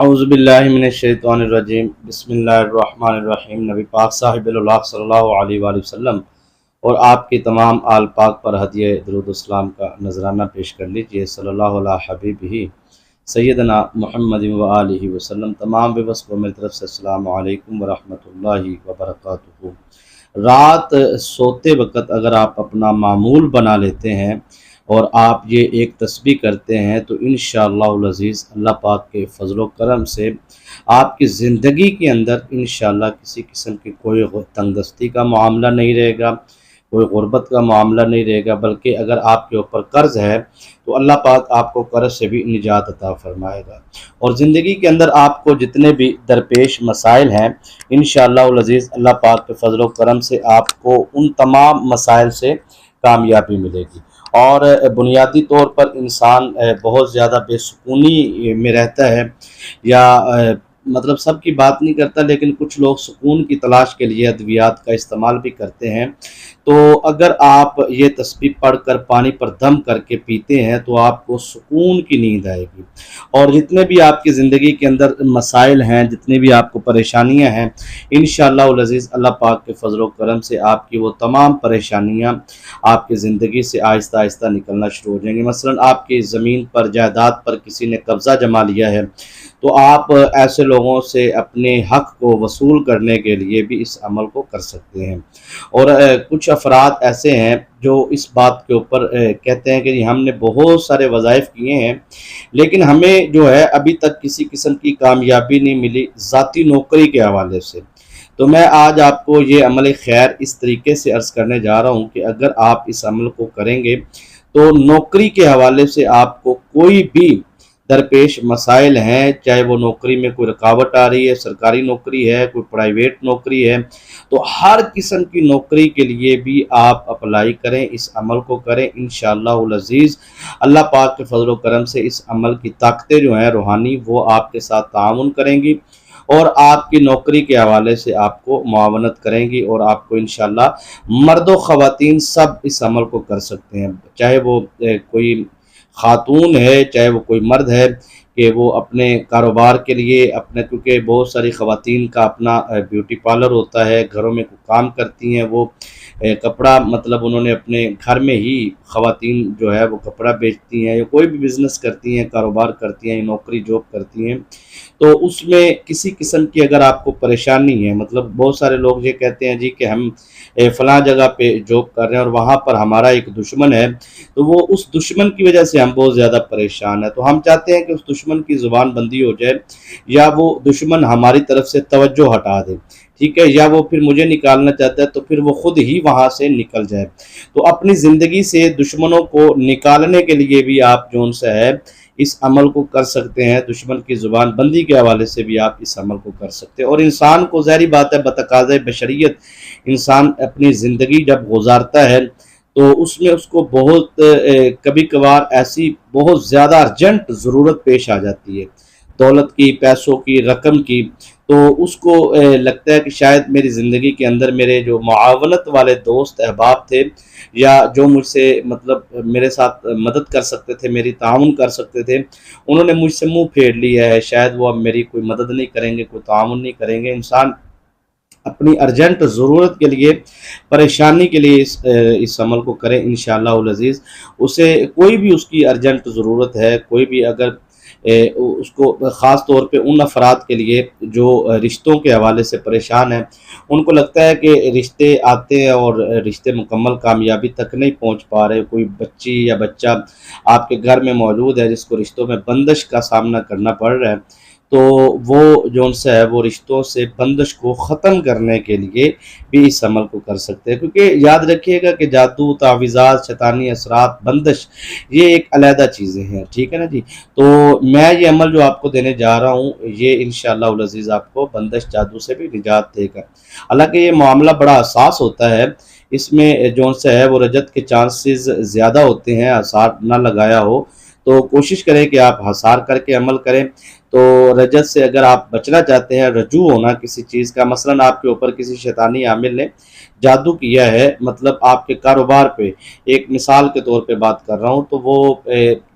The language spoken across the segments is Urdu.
اعوذ باللہ من الشیطان الرجیم بسم اللہ الرحمن الرحیم۔ نبی پاک صاحب اللہ صلی اللہ علیہ وآلہ وسلم اور آپ کے تمام آل پاک پر ہدیہ درود السلام کا نذرانہ پیش کر لیجئے۔ صلی اللہ علیہ حبیبہ سیدنا محمد و آلہ وسلم۔ تمام ویورز کو میری طرف سے السلام علیکم ورحمۃ اللہ وبرکاتہ۔ رات سوتے وقت اگر آپ اپنا معمول بنا لیتے ہیں اور آپ یہ ایک تسبیح کرتے ہیں تو انشاءاللہ العزیز اللہ پاک کے فضل و کرم سے آپ کی زندگی کے اندر انشاءاللہ کسی قسم کی کوئی تنگ دستی کا معاملہ نہیں رہے گا، کوئی غربت کا معاملہ نہیں رہے گا، بلکہ اگر آپ کے اوپر قرض ہے تو اللہ پاک آپ کو قرض سے بھی نجات عطا فرمائے گا، اور زندگی کے اندر آپ کو جتنے بھی درپیش مسائل ہیں انشاءاللہ العزیز اللہ پاک کے فضل و کرم سے آپ کو ان تمام مسائل سے کامیابی ملے گی۔ اور بنیادی طور پر انسان بہت زیادہ بے سکونی میں رہتا ہے، یا مطلب سب کی بات نہیں کرتا، لیکن کچھ لوگ سکون کی تلاش کے لیے ادویات کا استعمال بھی کرتے ہیں۔ تو اگر آپ یہ تسبیح پڑھ کر پانی پر دم کر کے پیتے ہیں تو آپ کو سکون کی نیند آئے گی، اور جتنے بھی آپ کی زندگی کے اندر مسائل ہیں، جتنے بھی آپ کو پریشانیاں ہیں، انشاءاللہ العزیز اللہ پاک کے فضل و کرم سے آپ کی وہ تمام پریشانیاں آپ کی زندگی سے آہستہ آہستہ نکلنا شروع ہو جائیں گی۔ مثلا آپ کی زمین پر، جائیداد پر کسی نے قبضہ جما لیا ہے تو آپ ایسے لوگوں سے اپنے حق کو وصول کرنے کے لیے بھی اس عمل کو کر سکتے ہیں۔ اور کچھ افراد ایسے ہیں جو اس بات کے اوپر کہتے ہیں کہ ہم نے بہت سارے وظائف کیے ہیں لیکن ہمیں جو ہے ابھی تک کسی قسم کی کامیابی نہیں ملی ذاتی نوکری کے حوالے سے۔ تو میں آج آپ کو یہ عمل خیر اس طریقے سے عرض کرنے جا رہا ہوں کہ اگر آپ اس عمل کو کریں گے تو نوکری کے حوالے سے آپ کو کوئی بھی درپیش مسائل ہیں، چاہے وہ نوکری میں کوئی رکاوٹ آ رہی ہے، سرکاری نوکری ہے، کوئی پرائیویٹ نوکری ہے، تو ہر قسم کی نوکری کے لیے بھی آپ اپلائی کریں، اس عمل کو کریں انشاءاللہ العزیز۔ اللہ پاک کے فضل و کرم سے اس عمل کی طاقتیں جو ہیں روحانی وہ آپ کے ساتھ تعاون کریں گی، اور آپ کی نوکری کے حوالے سے آپ کو معاونت کریں گی، اور آپ کو انشاءاللہ مرد و خواتین سب اس عمل کو کر سکتے ہیں، چاہے وہ کوئی خاتون ہے چاہے وہ کوئی مرد ہے، کہ وہ اپنے کاروبار کے لیے کیونکہ بہت ساری خواتین کا اپنا بیوٹی پارلر ہوتا ہے، گھروں میں کام کرتی ہیں، وہ کپڑا مطلب انہوں نے اپنے گھر میں ہی خواتین جو ہے وہ کپڑا بیچتی ہیں، یا کوئی بھی بزنس کرتی ہیں، کاروبار کرتی ہیں، یا نوکری جاب کرتی ہیں، تو اس میں کسی قسم کی اگر آپ کو پریشانی ہے، مطلب بہت سارے لوگ یہ کہتے ہیں جی کہ ہم فلاں جگہ پہ جاب کر رہے ہیں اور وہاں پر ہمارا ایک دشمن ہے، تو وہ اس دشمن کی وجہ سے ہم بہت زیادہ پریشان ہیں، تو ہم چاہتے ہیں کہ اس دشمن کی زبان بندی ہو جائے، یا وہ دشمن ہماری طرف سے توجہ ہٹا دے، ٹھیک ہے، یا وہ پھر مجھے نکالنا چاہتا ہے تو پھر وہ خود ہی وہاں سے نکل جائے۔ تو اپنی زندگی سے دشمنوں کو نکالنے کے لیے بھی آپ جو ان سے ہے اس عمل کو کر سکتے ہیں، دشمن کی زبان بندی کے حوالے سے بھی آپ اس عمل کو کر سکتے ہیں۔ اور انسان کو ظاہری بات ہے بتقاضۂ بشریت انسان اپنی زندگی جب گزارتا ہے تو اس میں اس کو بہت کبھی کبھار ایسی بہت زیادہ ارجنٹ ضرورت پیش آ جاتی ہے، دولت کی، پیسوں کی، رقم کی، تو اس کو لگتا ہے کہ شاید میری زندگی کے اندر میرے جو معاونت والے دوست احباب تھے، یا جو مجھ سے مطلب میرے ساتھ مدد کر سکتے تھے، میری تعاون کر سکتے تھے، انہوں نے مجھ سے منہ پھیر لیا ہے، شاید وہ اب میری کوئی مدد نہیں کریں گے، کوئی تعاون نہیں کریں گے۔ انسان اپنی ارجنٹ ضرورت کے لیے، پریشانی کے لیے اس عمل کو کریں انشاءاللہ العزیز۔ اسے کوئی بھی اس کی ارجنٹ ضرورت ہے، کوئی بھی اگر اس کو خاص طور پہ ان افراد کے لیے جو رشتوں کے حوالے سے پریشان ہیں، ان کو لگتا ہے کہ رشتے آتے ہیں اور رشتے مکمل کامیابی تک نہیں پہنچ پا رہے، کوئی بچی یا بچہ آپ کے گھر میں موجود ہے جس کو رشتوں میں بندش کا سامنا کرنا پڑ رہا ہے، تو وہ جو ان سے ہے وہ رشتوں سے بندش کو ختم کرنے کے لیے بھی اس عمل کو کر سکتے ہیں، کیونکہ یاد رکھیے گا کہ جادو، تعویذات، شیطانی اثرات، بندش یہ ایک علیحدہ چیزیں ہیں، ٹھیک ہے نا جی۔ تو میں یہ عمل جو آپ کو دینے جا رہا ہوں یہ انشاءاللہ العزیز آپ کو بندش جادو سے بھی نجات دے گا۔ حالانکہ یہ معاملہ بڑا حساس ہوتا ہے، اس میں جو ان سے ہے وہ رجت کے چانسز زیادہ ہوتے ہیں، اثار نہ لگایا ہو تو کوشش کریں کہ آپ حصار کر کے عمل کریں۔ تو رجت سے اگر آپ بچنا چاہتے ہیں، رجوع ہونا کسی چیز کا، مثلا آپ کے اوپر کسی شیطانی عامل نے جادو کیا ہے، مطلب آپ کے کاروبار پہ، ایک مثال کے طور پہ بات کر رہا ہوں، تو وہ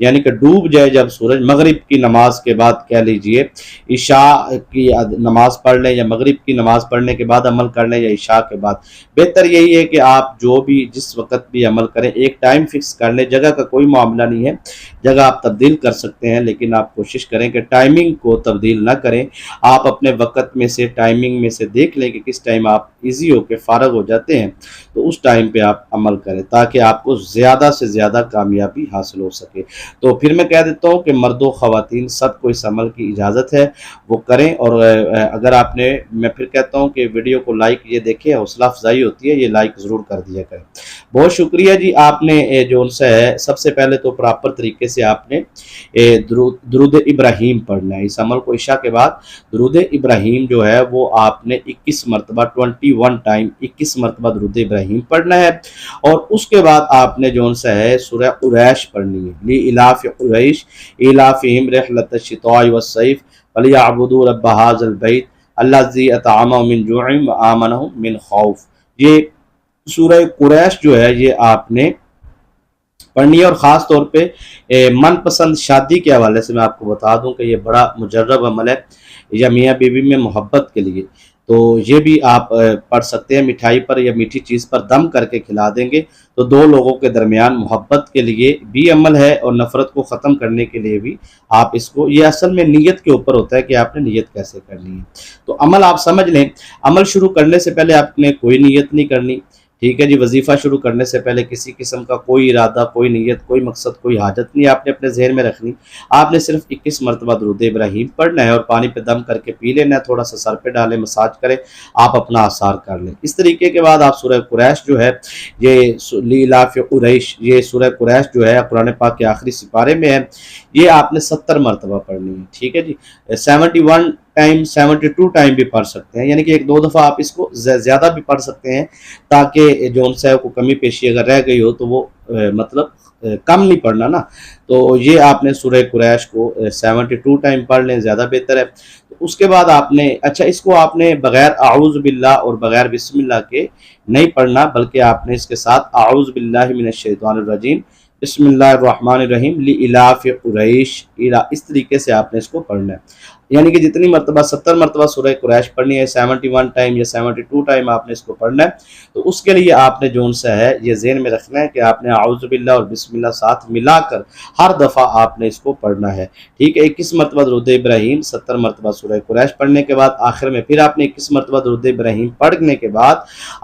یعنی کہ ڈوب جائے جب سورج، مغرب کی نماز کے بعد کہہ لیجئے، عشاء کی نماز پڑھ لیں یا مغرب کی نماز پڑھنے کے بعد عمل کر لیں یا عشاء کے بعد۔ بہتر یہی ہے کہ آپ جو بھی جس وقت بھی عمل کریں ایک ٹائم فکس کر لیں، جگہ کا کوئی معاملہ نہیں ہے، جگہ آپ تبدیل کر سکتے ہیں، لیکن آپ کوشش کریں کہ ٹائمنگ کو تبدیل نہ کریں۔ آپ اپنے وقت میں سے، ٹائمنگ میں سے دیکھ لیں کہ کس ٹائم آپ ایزی ہو کے فارغ ہو جاتے ہیں، تو اس ٹائم پہ آپ عمل کریں تاکہ آپ کو زیادہ سے زیادہ کامیابی حاصل ہو سکے۔ تو پھر میں کہہ دیتا ہوں کہ مرد و خواتین سب کو اس عمل کی اجازت ہے، وہ کریں۔ اور اگر آپ نے، میں پھر کہتا ہوں کہ ویڈیو کو لائک یہ دیکھیں، حوصلہ افزائی ہوتی ہے، یہ لائک ضرور کر دیا کریں۔ بہت شکریہ جی، آپ نے جو ان سے ہے، سب سے پہلے تو پراپر طریقے سے آپ نے درود ابراہیم پڑھنا ہے۔ اس عمل کو عشاء کے بعد درود ابراہیم جو ہے وہ آپ نے 21 مرتبہ 21 ٹائم 21 مرتبہ درود ابراہیم پڑھنا ہے، اور اس کے بعد آپ نے جو ان سے ہے سورہ قریش پڑھنی ہے، لی الاف قریش الافہم رحلۃ الشتاء والصیف فلیعبدوا رب ھذا البیت الذی اطعمهم من جوع وآمنهم من خوف۔ یہ سورہ قریش جو ہے یہ آپ نے پڑھنی ہے، اور خاص طور پہ من پسند شادی کے حوالے سے میں آپ کو بتا دوں کہ یہ بڑا مجرب عمل ہے، یا میاں بیوی میں محبت کے لیے، تو یہ بھی آپ پڑھ سکتے ہیں۔ مٹھائی پر یا میٹھی چیز پر دم کر کے کھلا دیں گے تو دو لوگوں کے درمیان محبت کے لیے بھی عمل ہے، اور نفرت کو ختم کرنے کے لیے بھی آپ اس کو، یہ اصل میں نیت کے اوپر ہوتا ہے کہ آپ نے نیت کیسے کرنی ہے۔ تو عمل آپ سمجھ لیں، عمل شروع کرنے سے پہلے آپ نے کوئی نیت نہیں کرنی، ٹھیک ہے جی۔ وظیفہ شروع کرنے سے پہلے کسی قسم کا کوئی ارادہ، کوئی نیت، کوئی مقصد، کوئی حاجت نہیں آپ نے اپنے ذہن میں رکھنی۔ آپ نے صرف 21 مرتبہ درود ابراہیم پڑھنا ہے، اور پانی پہ دم کر کے پی لینا ہے، تھوڑا سا سر پہ ڈالیں، مساج کریں، آپ اپنا آثار کر لیں۔ اس طریقے کے بعد آپ سورہ قریش جو ہے، یہ لیلاف قریش، یہ سورہ قریش جو ہے قرآن پاک کے آخری سپارے میں ہے، یہ آپ نے 70 مرتبہ پڑھنی ہے، ٹھیک ہے جی۔ 71 ٹائم 72 ٹائم بھی پڑھ سکتے ہیں، یعنی کہ ایک دو دفعہ آپ اس کو زیادہ بھی پڑھ سکتے ہیں، تاکہ جو ان سے کو کمی پیشی اگر رہ گئی ہو تو وہ مطلب کم نہیں پڑھنا نا۔ تو یہ آپ نے سورہ قریش کو 72 ٹائم پڑھ لیں، زیادہ بہتر ہے۔ اس کے بعد آپ نے، اچھا اس کو آپ نے بغیر اعوذ باللہ اور بغیر بسم اللہ کے نہیں پڑھنا، بلکہ آپ نے اس کے ساتھ اعوذ باللہ من الشیطان الرجیم بسم اللہ الرحمن الرحیم لإلاف قریش، اس طریقے سے آپ نے اس کو پڑھنا ہے۔ یعنی کہ جتنی مرتبہ 70 مرتبہ سورہ قریش پڑھنی ہے، 71 ٹائم یا 72 ٹائم آپ نے اس کو پڑھنا ہے، تو اس کے لیے آپ نے جو ان سے ہے یہ ذہن میں رکھنا ہے کہ آپ نے اعوذ باللہ اور بسم اللہ ساتھ ملا کر ہر دفعہ آپ نے اس کو پڑھنا ہے، ٹھیک ہے۔ 21 مرتبہ درود ابراہیم، 70 مرتبہ سورہ قریش پڑھنے کے بعد آخر میں پھر آپ نے 21 مرتبہ درود ابراہیم پڑھنے کے بعد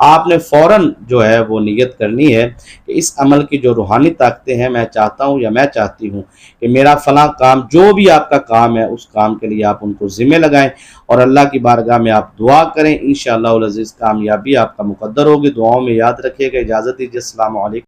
آپ نے فوراً جو ہے وہ نیت کرنی ہے کہ اس عمل کی جو روحانی طاقتیں ہیں، میں چاہتا ہوں یا میں چاہتی ہوں کہ میرا فلاں کام، جو بھی آپ کا کام ہے اس کام کے لیے آپ ان کو ذمہ لگائیں، اور اللہ کی بارگاہ میں آپ دعا کریں، انشاءاللہ العزیز کامیابی آپ کا مقدر ہوگی۔ دعاؤں میں یاد رکھیے گا۔ اجازت دیجیے، السلام علیکم۔